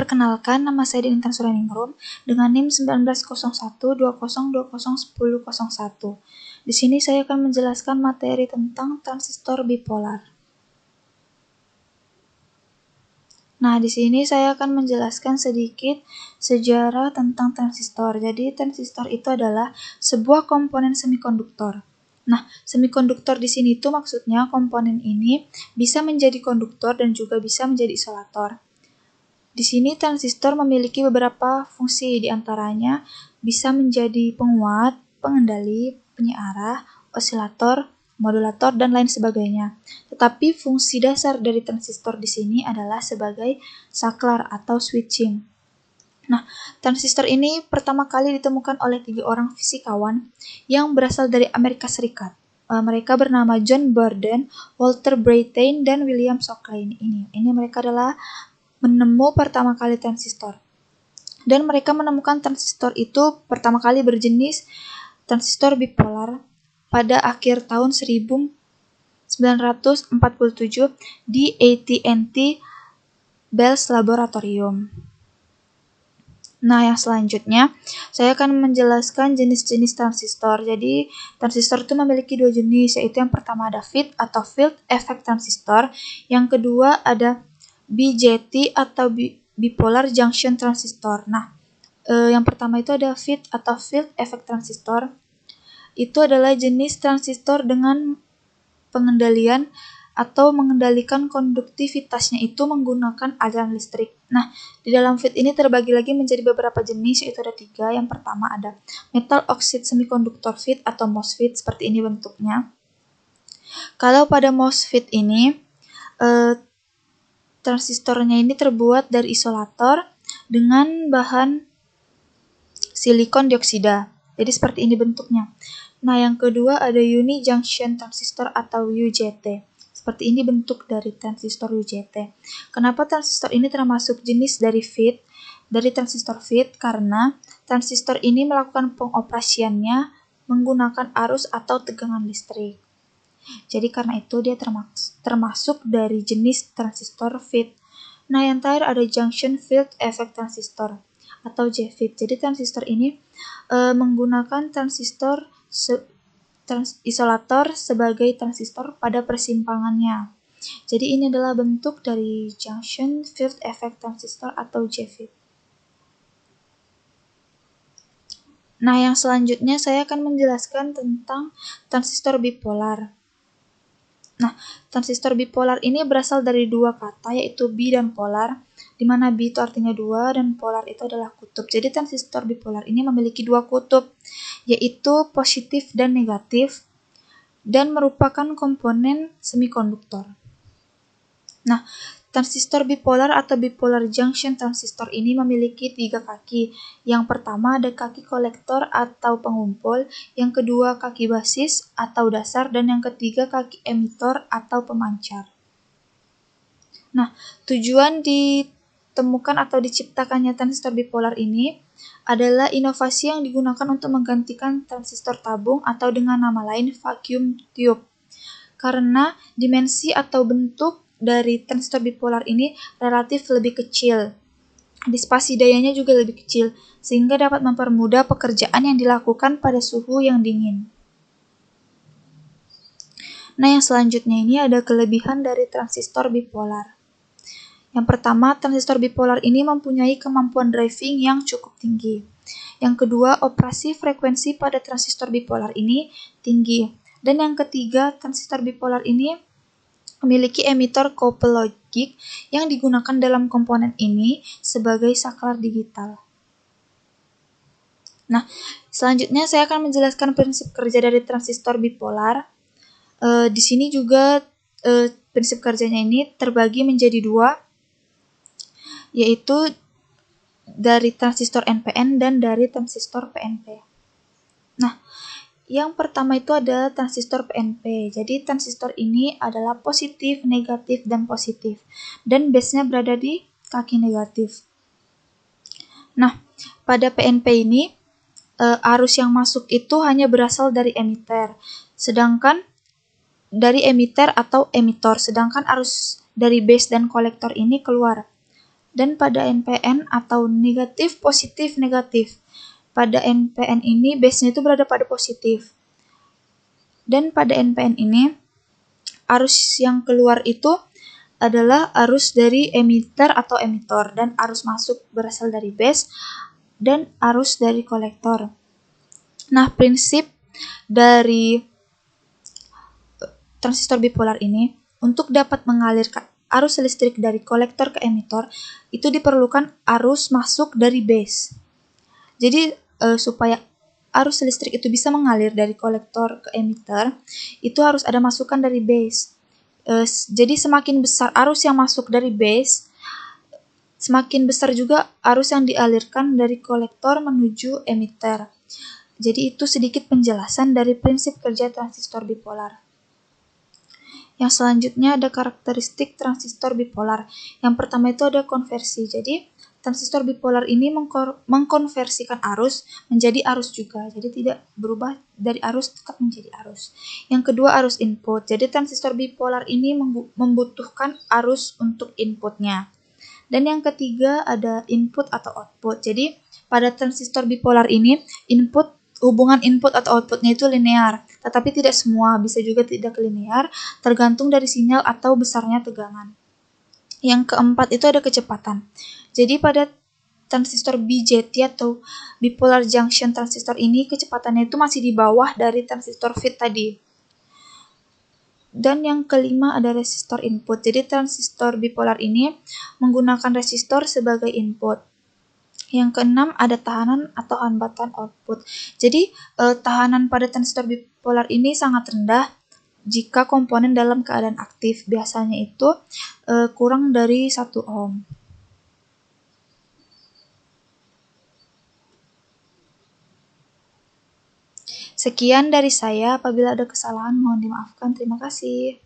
Perkenalkan, nama saya Dinta Suraningrum dengan NIM 190120201001. Di sini saya akan menjelaskan materi tentang transistor bipolar. Nah, di sini saya akan menjelaskan sedikit sejarah tentang transistor. Jadi, transistor itu adalah sebuah komponen semikonduktor. Nah, semikonduktor di sini itu maksudnya komponen ini bisa menjadi konduktor dan juga bisa menjadi isolator. Di sini transistor memiliki beberapa fungsi, diantaranya bisa menjadi penguat, pengendali, penyearah, osilator, modulator, dan lain sebagainya. Tetapi fungsi dasar dari transistor di sini adalah sebagai saklar atau switching. Nah, transistor ini pertama kali ditemukan oleh 3 orang fisikawan yang berasal dari Amerika Serikat. Mereka bernama John Borden, Walter Brattain, dan William Shockley. Ini mereka adalah menemu pertama kali transistor. Dan mereka menemukan transistor itu pertama kali berjenis transistor bipolar pada akhir tahun 1947 di AT&T Bells Laboratorium. Nah, yang selanjutnya saya akan menjelaskan jenis-jenis transistor. Jadi, transistor itu memiliki 2 jenis, yaitu yang pertama ada FET atau Field Effect Transistor, yang kedua ada BJT atau Bipolar Junction Transistor. Nah, yang pertama itu ada FET atau Field Effect Transistor. Itu adalah jenis transistor dengan pengendalian atau mengendalikan konduktivitasnya itu menggunakan aliran listrik. Nah, di dalam FET ini terbagi lagi menjadi beberapa jenis, yaitu ada 3. Yang pertama ada Metal Oxide Semiconductor FET atau MOSFET, seperti ini bentuknya. Kalau pada MOSFET ini, transistornya ini terbuat dari isolator dengan bahan silikon dioksida. Jadi seperti ini bentuknya. Nah, yang kedua ada Uni Junction Transistor atau UJT. Seperti ini bentuk dari transistor UJT. Kenapa transistor ini termasuk jenis dari FET, dari transistor FET? Karena transistor ini melakukan pengoperasiannya menggunakan arus atau tegangan listrik. Jadi karena itu dia termasuk dari jenis transistor FET. Nah, yang terakhir ada Junction Field Effect Transistor atau JFET. Jadi transistor ini menggunakan transistor isolator sebagai transistor pada persimpangannya. Jadi ini adalah bentuk dari Junction Field Effect Transistor atau JFET. Nah, yang selanjutnya saya akan menjelaskan tentang transistor bipolar. Nah, transistor bipolar ini berasal dari 2 kata, yaitu bi dan polar, di mana bi itu artinya 2 dan polar itu adalah kutub. Jadi transistor bipolar ini memiliki 2 kutub, yaitu positif dan negatif, dan merupakan komponen semikonduktor. Nah, transistor bipolar atau bipolar junction transistor ini memiliki 3 kaki. Yang pertama ada kaki kolektor atau pengumpul, yang kedua kaki basis atau dasar, dan yang ketiga kaki emitor atau pemancar. Nah, tujuan ditemukan atau diciptakannya transistor bipolar ini adalah inovasi yang digunakan untuk menggantikan transistor tabung atau dengan nama lain vacuum tube. Karena dimensi atau bentuk dari transistor bipolar ini relatif lebih kecil. Disipasi dayanya juga lebih kecil, sehingga dapat mempermudah pekerjaan yang dilakukan pada suhu yang dingin. Nah, yang selanjutnya ini ada kelebihan dari transistor bipolar. Yang pertama, transistor bipolar ini mempunyai kemampuan driving yang cukup tinggi. Yang kedua, operasi frekuensi pada transistor bipolar ini tinggi. Dan yang ketiga, transistor bipolar ini memiliki emitor couple logic yang digunakan dalam komponen ini sebagai saklar digital. Nah, selanjutnya saya akan menjelaskan prinsip kerja dari transistor bipolar. Di sini juga prinsip kerjanya ini terbagi menjadi 2, yaitu dari transistor NPN dan dari transistor PNP. Nah, yang pertama itu ada transistor PNP. Jadi transistor ini adalah positif, negatif, dan positif. Dan base-nya berada di kaki negatif. Nah, pada PNP ini arus yang masuk itu hanya berasal dari emitter. Sedangkan arus dari base dan kolektor ini keluar. Dan pada NPN atau negatif, positif, negatif. Pada NPN ini base-nya itu berada pada positif. Dan pada NPN ini arus yang keluar itu adalah arus dari emitter atau emitor, dan arus masuk berasal dari base dan arus dari kolektor. Nah, prinsip dari transistor bipolar ini, untuk dapat mengalirkan arus listrik dari kolektor ke emitor, itu diperlukan arus masuk dari base. Jadi supaya arus listrik itu bisa mengalir dari kolektor ke emitter, itu harus ada masukan dari base. Jadi semakin besar arus yang masuk dari base, semakin besar juga arus yang dialirkan dari kolektor menuju emitter. Jadi itu sedikit penjelasan dari prinsip kerja transistor bipolar. Yang selanjutnya ada karakteristik transistor bipolar. Yang pertama itu ada konversi. Jadi transistor bipolar ini mengkonversikan arus menjadi arus juga. Jadi tidak berubah dari arus tetap menjadi arus. Yang kedua arus input. Jadi transistor bipolar ini membutuhkan arus untuk inputnya. Dan yang ketiga ada input atau output. Jadi pada transistor bipolar ini hubungan input atau outputnya itu linear, tetapi tidak semua, bisa juga tidak linear, tergantung dari sinyal atau besarnya tegangan. Yang keempat itu ada kecepatan. Jadi pada transistor BJT atau bipolar junction transistor ini kecepatannya itu masih di bawah dari transistor FET tadi. Dan yang kelima ada resistor input. Jadi transistor bipolar ini menggunakan resistor sebagai input. Yang keenam ada tahanan atau hambatan output. Jadi tahanan pada transistor bipolar ini sangat rendah jika komponen dalam keadaan aktif. Biasanya itu kurang dari 1 ohm. Sekian dari saya. Apabila ada kesalahan mohon dimaafkan. Terima kasih.